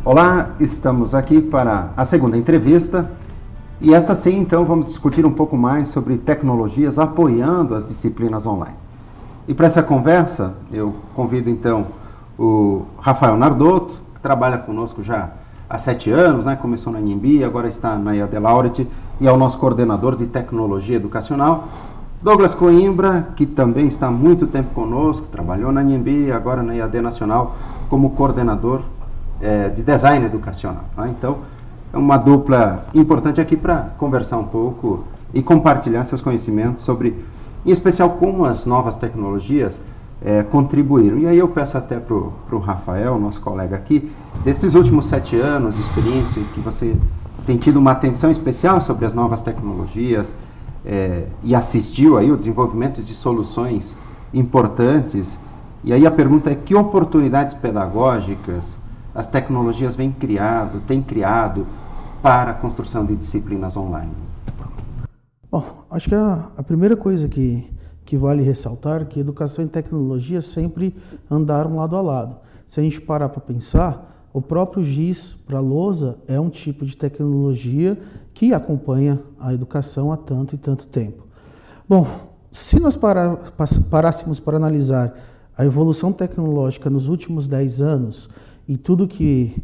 Olá, estamos aqui para a segunda entrevista e esta sim, então, vamos discutir um pouco mais sobre tecnologias apoiando as disciplinas online. E para essa conversa, eu convido então o Rafael Nardotto, que trabalha conosco já há 7 anos, né? Começou na Anhembi, agora está na EAD Laureate e é o nosso coordenador de tecnologia educacional. Douglas Coimbra, que também está há muito tempo conosco, trabalhou na Anhembi, agora na EAD Nacional, como coordenador de design educacional. Tá? Então, é uma dupla importante aqui para conversar um pouco e compartilhar seus conhecimentos sobre, em especial, como as novas tecnologias contribuíram. E aí eu peço até para o Rafael, nosso colega aqui, desses últimos 7 anos de experiência, que você tem tido uma atenção especial sobre as novas tecnologias e assistiu aí o desenvolvimento de soluções importantes. E aí a pergunta é: que oportunidades pedagógicas as tecnologias têm criado para a construção de disciplinas online? Bom, acho que a primeira coisa que vale ressaltar é que educação e tecnologia sempre andaram lado a lado. Se a gente parar para pensar, o próprio giz para a lousa é um tipo de tecnologia que acompanha a educação há tanto e tanto tempo. Bom, se nós parássemos para analisar a evolução tecnológica nos últimos 10 anos e tudo que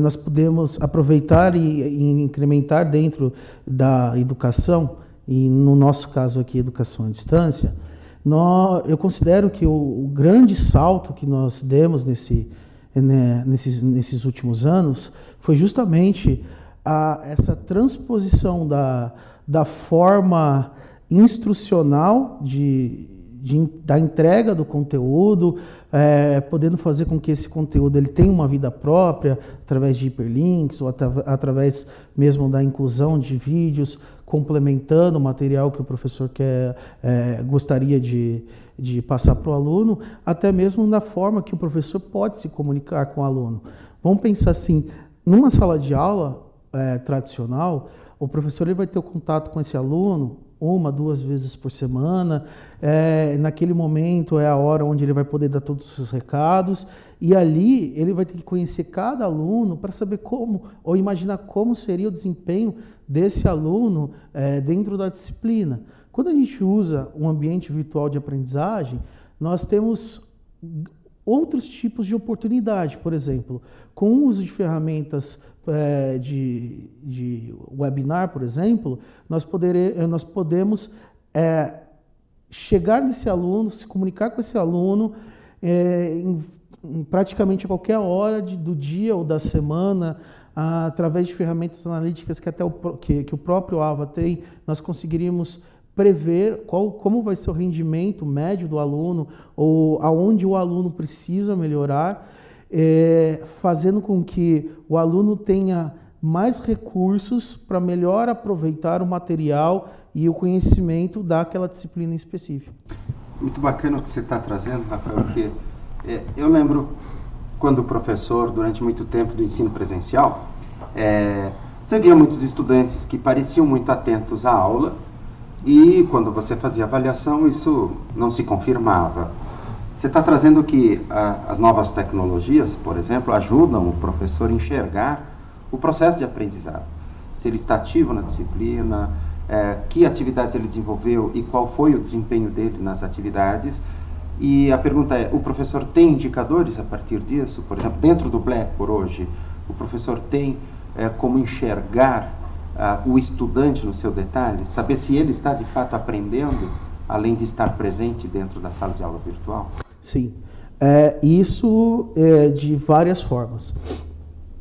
nós podemos aproveitar e incrementar dentro da educação, e no nosso caso aqui, educação à distância, eu considero que o grande salto que nós demos nesses últimos anos foi justamente essa transposição da forma instrucional da entrega do conteúdo, podendo fazer com que esse conteúdo ele tenha uma vida própria, através de hiperlinks, ou através mesmo da inclusão de vídeos, complementando o material que o professor gostaria de passar para o aluno, até mesmo na forma que o professor pode se comunicar com o aluno. Vamos pensar assim, numa sala de aula tradicional, o professor ele vai ter o contato com esse aluno 1, 2 vezes por semana, naquele momento é a hora onde ele vai poder dar todos os recados, e ali ele vai ter que conhecer cada aluno para saber como, ou imaginar como seria o desempenho desse aluno dentro da disciplina. Quando a gente usa um ambiente virtual de aprendizagem, nós temos outros tipos de oportunidade, por exemplo, com o uso de ferramentas de webinar, por exemplo, nós podemos chegar nesse aluno, se comunicar com esse aluno em praticamente qualquer hora do dia ou da semana, através de ferramentas analíticas que o próprio AVA tem. Nós conseguiríamos prever como vai ser o rendimento médio do aluno ou aonde o aluno precisa melhorar, fazendo com que o aluno tenha mais recursos para melhor aproveitar o material e o conhecimento daquela disciplina específica. Muito bacana o que você está trazendo, Rafael, porque eu lembro quando professor, durante muito tempo do ensino presencial, você via muitos estudantes que pareciam muito atentos à aula e quando você fazia avaliação isso não se confirmava. Você está trazendo que as novas tecnologias, por exemplo, ajudam o professor a enxergar o processo de aprendizado. Se ele está ativo na disciplina, que atividades ele desenvolveu e qual foi o desempenho dele nas atividades. E a pergunta é: o professor tem indicadores a partir disso? Por exemplo, dentro do Blackboard hoje, o professor tem como enxergar o estudante no seu detalhe? Saber se ele está de fato aprendendo, além de estar presente dentro da sala de aula virtual? Sim, isso de várias formas.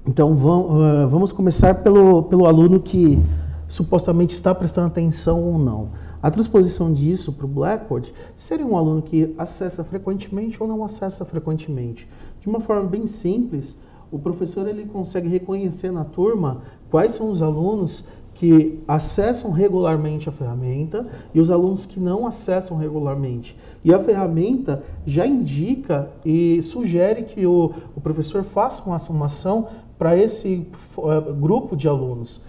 Então vamos começar pelo aluno que supostamente está prestando atenção ou não. A transposição disso para o Blackboard seria um aluno que acessa frequentemente ou não acessa frequentemente. De uma forma bem simples, o professor ele consegue reconhecer na turma quais são os alunos que acessam regularmente a ferramenta e os alunos que não acessam regularmente. E a ferramenta já indica e sugere que o professor faça uma ação para esse grupo de alunos.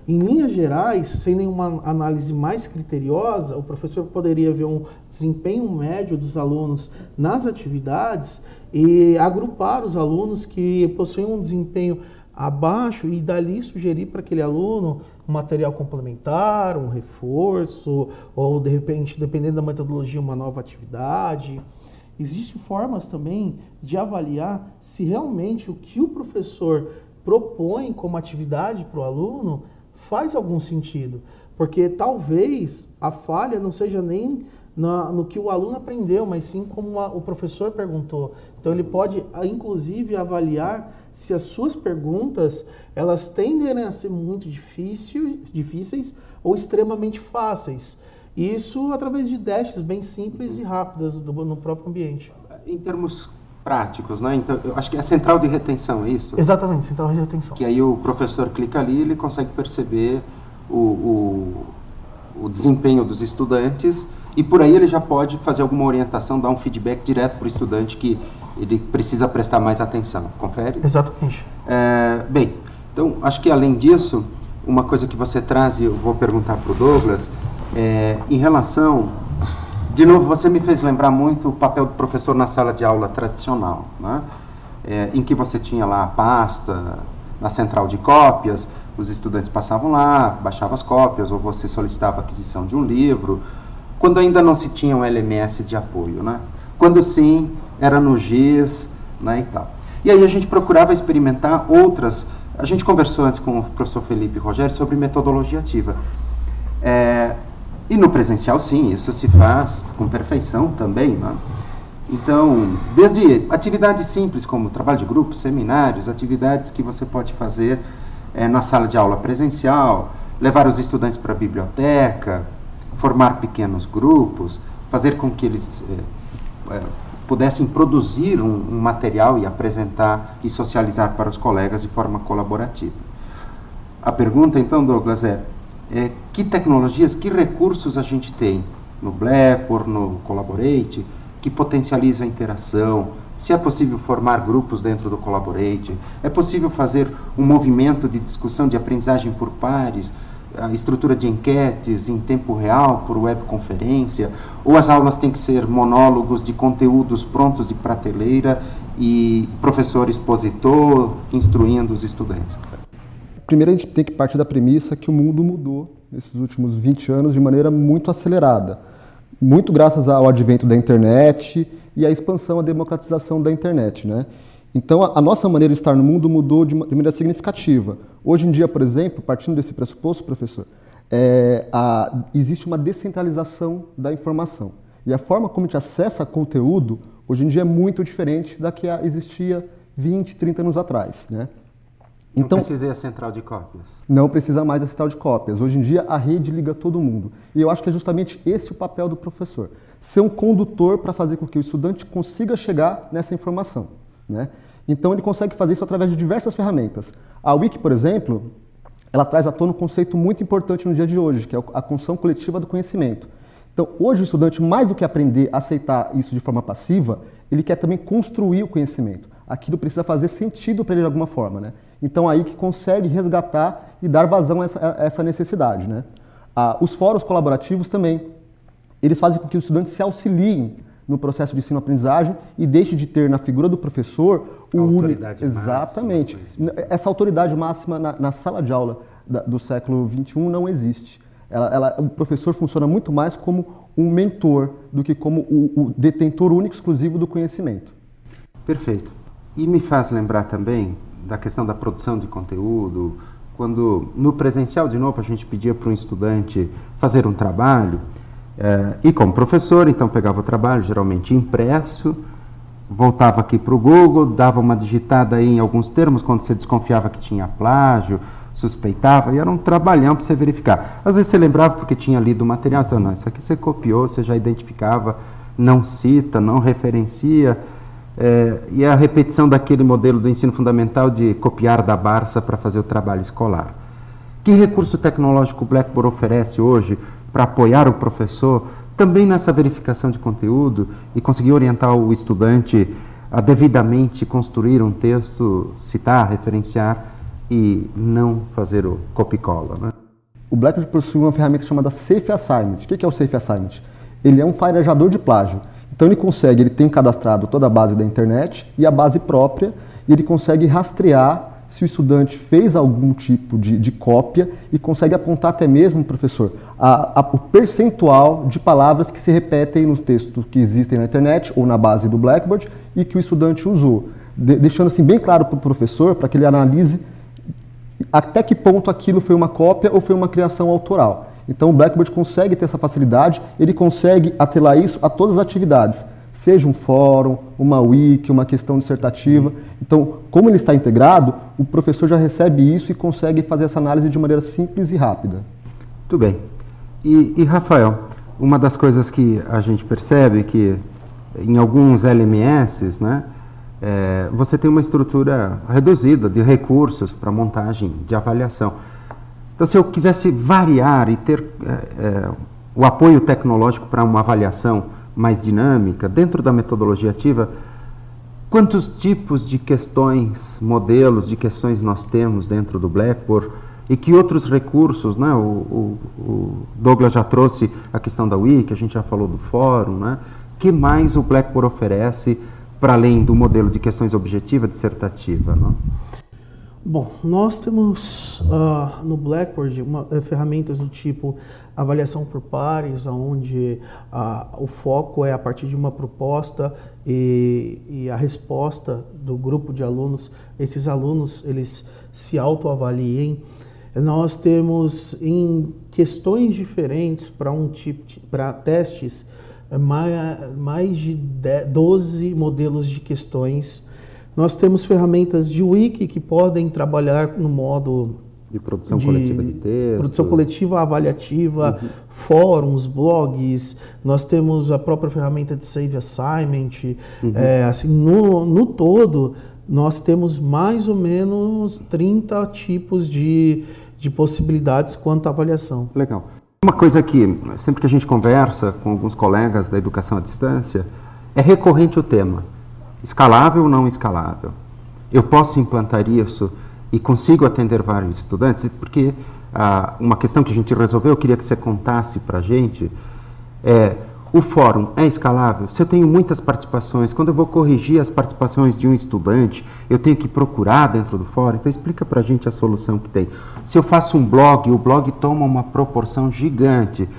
Em linhas gerais, sem nenhuma análise mais criteriosa, o professor poderia ver um desempenho médio dos alunos nas atividades e agrupar os alunos que possuem um desempenho abaixo e dali sugerir para aquele aluno um material complementar, um reforço, ou de repente, dependendo da metodologia, uma nova atividade. Existem formas também de avaliar se realmente o que o professor propõe como atividade para o aluno faz algum sentido, porque talvez a falha não seja nem no que o aluno aprendeu, mas sim como o professor perguntou. Então ele pode, inclusive, avaliar se as suas perguntas elas tendem a ser muito difíceis ou extremamente fáceis. Isso através de testes bem simples e rápidas no próprio ambiente. Em termos práticos, né? Então, eu acho que é central de retenção, é isso? Exatamente, central de retenção. Que aí o professor clica ali e ele consegue perceber o desempenho dos estudantes e por aí ele já pode fazer alguma orientação, dar um feedback direto para o estudante que ele precisa prestar mais atenção. Confere? Exatamente. Bem, então acho que além disso, uma coisa que você traz, e eu vou perguntar para o Douglas, em relação, de novo, você me fez lembrar muito o papel do professor na sala de aula tradicional, né? Em que você tinha lá a pasta, na central de cópias, os estudantes passavam lá, baixavam as cópias, ou você solicitava a aquisição de um livro, quando ainda não se tinha um LMS de apoio, né? Quando sim, era no GIS, né, e tal. E aí a gente procurava experimentar outras, a gente conversou antes com o professor Felipe Rogério sobre metodologia ativa. E no presencial, sim, isso se faz com perfeição também, né? Então, desde atividades simples como trabalho de grupo, seminários, atividades que você pode fazer na sala de aula presencial, levar os estudantes para a biblioteca, formar pequenos grupos, fazer com que eles pudessem produzir um material e apresentar e socializar para os colegas de forma colaborativa. A pergunta, então, Douglas, que tecnologias, que recursos a gente tem no Blackboard, no Collaborate, que potencializam a interação? Se é possível formar grupos dentro do Collaborate, é possível fazer um movimento de discussão de aprendizagem por pares, a estrutura de enquetes em tempo real por webconferência, ou as aulas têm que ser monólogos de conteúdos prontos de prateleira e professor expositor instruindo os estudantes? Primeiro, a gente tem que partir da premissa que o mundo mudou nesses últimos 20 anos de maneira muito acelerada. Muito graças ao advento da internet e à expansão, à democratização da internet, né? Então, a nossa maneira de estar no mundo mudou de maneira significativa. Hoje em dia, por exemplo, partindo desse pressuposto, professor, existe uma descentralização da informação. E a forma como a gente acessa conteúdo, hoje em dia, é muito diferente da que existia 20, 30 anos atrás, né? Então, não precisa ir à central de cópias? Não precisa mais da central de cópias. Hoje em dia, a rede liga todo mundo. E eu acho que é justamente esse o papel do professor. Ser um condutor para fazer com que o estudante consiga chegar nessa informação, né? Então, ele consegue fazer isso através de diversas ferramentas. A Wiki, por exemplo, ela traz à tona um conceito muito importante nos dias de hoje, que é a construção coletiva do conhecimento. Então, hoje o estudante, mais do que aprender a aceitar isso de forma passiva, ele quer também construir o conhecimento. Aquilo precisa fazer sentido para ele de alguma forma, né? Então, aí que consegue resgatar e dar vazão a essa necessidade, né? Os fóruns colaborativos também, eles fazem com que os estudantes se auxiliem no processo de ensino-aprendizagem e deixe de ter na figura do professor autoridade exatamente. Máxima. Essa autoridade máxima na sala de aula do século XXI não existe. O professor funciona muito mais como um mentor do que como o detentor único exclusivo do conhecimento. Perfeito. E me faz lembrar também da questão da produção de conteúdo, quando no presencial, de novo, a gente pedia para um estudante fazer um trabalho, e como professor, então pegava o trabalho, geralmente impresso, voltava aqui para o Google, dava uma digitada aí em alguns termos, quando você desconfiava que tinha plágio, suspeitava, e era um trabalhão para você verificar. Às vezes você lembrava porque tinha lido o material, você não, isso aqui você copiou, você já identificava, não cita, não referencia, e a repetição daquele modelo do ensino fundamental de copiar da Barça para fazer o trabalho escolar. Que recurso tecnológico o Blackboard oferece hoje para apoiar o professor também nessa verificação de conteúdo e conseguir orientar o estudante a devidamente construir um texto, citar, referenciar e não fazer o copy-cola, né? O Blackboard possui uma ferramenta chamada Safe Assignment. O que é o Safe Assignment? Ele é um farejador de plágio. Então ele tem cadastrado toda a base da internet e a base própria, e ele consegue rastrear se o estudante fez algum tipo de cópia e consegue apontar até mesmo, professor, o percentual de palavras que se repetem nos textos que existem na internet ou na base do Blackboard e que o estudante usou, deixando assim bem claro para o professor, para que ele analise até que ponto aquilo foi uma cópia ou foi uma criação autoral. Então o Blackboard consegue ter essa facilidade, ele consegue atrelar isso a todas as atividades, seja um fórum, uma wiki, uma questão dissertativa. Então, como ele está integrado, o professor já recebe isso e consegue fazer essa análise de maneira simples e rápida. Muito bem. E Rafael, uma das coisas que a gente percebe que em alguns LMS, né, você tem uma estrutura reduzida de recursos para montagem de avaliação. Então, se eu quisesse variar e ter o apoio tecnológico para uma avaliação mais dinâmica, dentro da metodologia ativa, quantos tipos de questões, modelos de questões nós temos dentro do Blackboard e que outros recursos, né? O Douglas já trouxe a questão da Wiki, a gente já falou do fórum, né? Que mais o Blackboard oferece para além do modelo de questões objetiva, dissertativa, né? Bom, nós temos no Blackboard ferramentas do tipo avaliação por pares, onde o foco é a partir de uma proposta e a resposta do grupo de alunos, esses alunos eles se autoavaliem. Nós temos em questões diferentes para testes, mais de 12 modelos de questões. Nós temos ferramentas de wiki que podem trabalhar no modo de produção coletiva de texto, produção coletiva avaliativa, fóruns, blogs. Nós temos a própria ferramenta de Save Assignment. Assim, no todo, nós temos mais ou menos 30 tipos de possibilidades quanto à avaliação. Legal. Uma coisa que, sempre que a gente conversa com alguns colegas da educação à distância, é recorrente o tema. Escalável ou não escalável? Eu posso implantar isso e consigo atender vários estudantes? Porque uma questão que a gente resolveu, eu queria que você contasse para a gente, o fórum é escalável? Se eu tenho muitas participações, quando eu vou corrigir as participações de um estudante, eu tenho que procurar dentro do fórum? Então explica para a gente a solução que tem. Se eu faço um blog, o blog toma uma proporção gigante,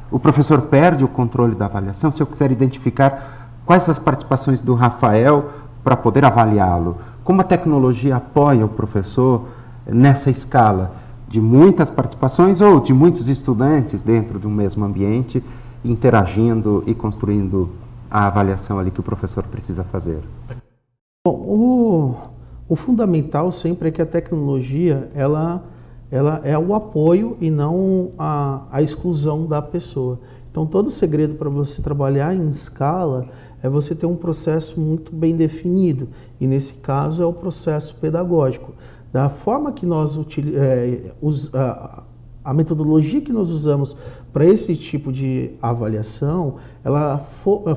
o professor perde o controle da avaliação. Se eu quiser identificar quais as participações do Rafael para poder avaliá-lo, como a tecnologia apoia o professor nessa escala de muitas participações ou de muitos estudantes dentro de um mesmo ambiente, interagindo e construindo a avaliação ali que o professor precisa fazer? Bom, o fundamental sempre é que a tecnologia ela é o apoio e não a exclusão da pessoa. Então, todo o segredo para você trabalhar em escala é você ter um processo muito bem definido. E, nesse caso, é o processo pedagógico. Da forma que nós a metodologia que nós usamos para esse tipo de avaliação, ela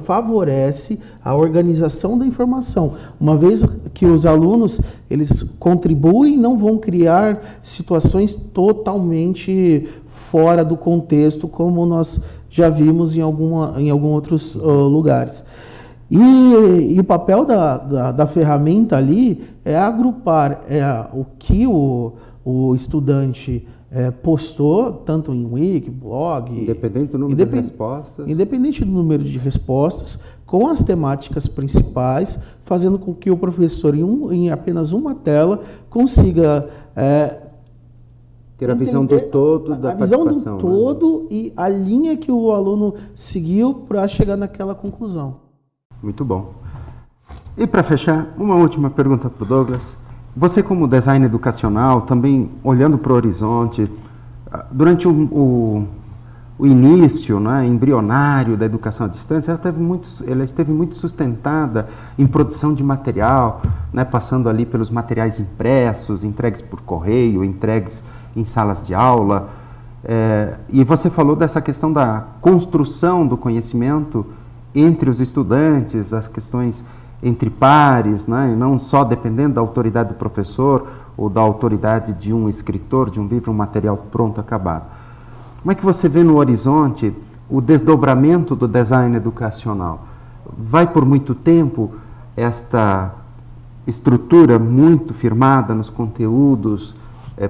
favorece a organização da informação. Uma vez que os alunos eles contribuem, não vão criar situações totalmente fora do contexto, como nós já vimos em alguns outros lugares. E o papel da ferramenta ali é agrupar o que o estudante postou, tanto em wiki, blog... Independente do número de respostas. Independente do número de respostas, com as temáticas principais, fazendo com que o professor, em apenas uma tela, consiga... ter a visão do todo da participação. A visão do todo, né? E a linha que o aluno seguiu para chegar naquela conclusão. Muito bom. E para fechar, uma última pergunta para o Douglas. Você, como design educacional, também olhando para o horizonte, durante o início, né, embrionário da educação à distância, ela esteve muito sustentada em produção de material, né, passando ali pelos materiais impressos, entregues por correio, entregues em salas de aula. E você falou dessa questão da construção do conhecimento entre os estudantes, as questões entre pares, né, e não só dependendo da autoridade do professor ou da autoridade de um escritor, de um livro, um material pronto, acabado. Como é que você vê no horizonte o desdobramento do design educacional? Vai por muito tempo esta estrutura muito firmada nos conteúdos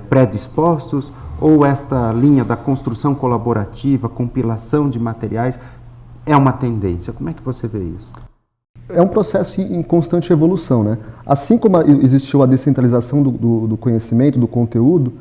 predispostos, ou esta linha da construção colaborativa, compilação de materiais, é uma tendência? Como é que você vê isso? É um processo em constante evolução, né? Assim como existiu a descentralização do conhecimento, do conteúdo,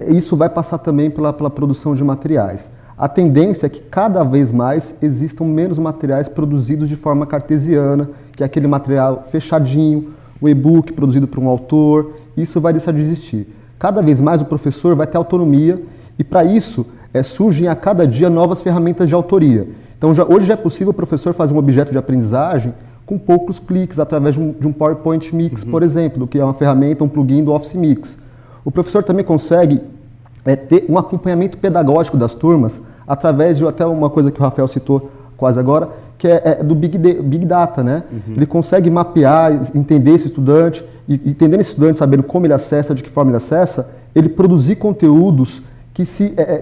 isso vai passar também pela produção de materiais. A tendência é que cada vez mais existam menos materiais produzidos de forma cartesiana, que é aquele material fechadinho, o e-book produzido por um autor, isso vai deixar de existir. Cada vez mais o professor vai ter autonomia e para isso surgem a cada dia novas ferramentas de autoria. Então hoje já é possível o professor fazer um objeto de aprendizagem com poucos cliques, através de um PowerPoint Mix, por exemplo, do que é uma ferramenta, um plugin do Office Mix. O professor também consegue ter um acompanhamento pedagógico das turmas através de até uma coisa que o Rafael citou quase agora, que é do Big Data, né? Ele consegue mapear, entender esse estudante, e entendendo esse estudante, sabendo como ele acessa, de que forma ele acessa, ele produzir conteúdos que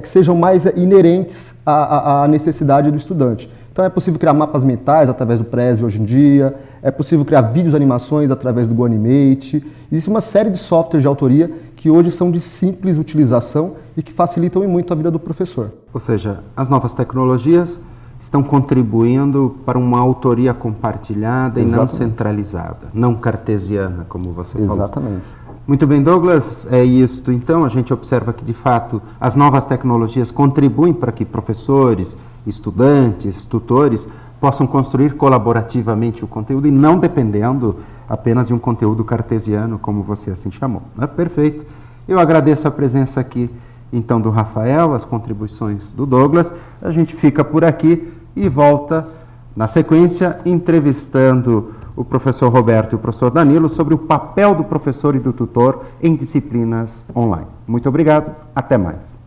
sejam mais inerentes à necessidade do estudante. Então é possível criar mapas mentais através do Prezi hoje em dia, é possível criar vídeos e animações através do GoAnimate. Existe uma série de softwares de autoria que hoje são de simples utilização e que facilitam muito a vida do professor. Ou seja, as novas tecnologias estão contribuindo para uma autoria compartilhada e não centralizada, não cartesiana, como você falou. Exatamente. Muito bem, Douglas, é isto então. A gente observa que, de fato, as novas tecnologias contribuem para que professores, estudantes, tutores possam construir colaborativamente o conteúdo e não dependendo apenas de um conteúdo cartesiano, como você assim chamou. Perfeito. Eu agradeço a presença aqui, então, do Rafael, as contribuições do Douglas. A gente fica por aqui e volta, na sequência, entrevistando o professor Roberto e o professor Danilo sobre o papel do professor e do tutor em disciplinas online. Muito obrigado, até mais.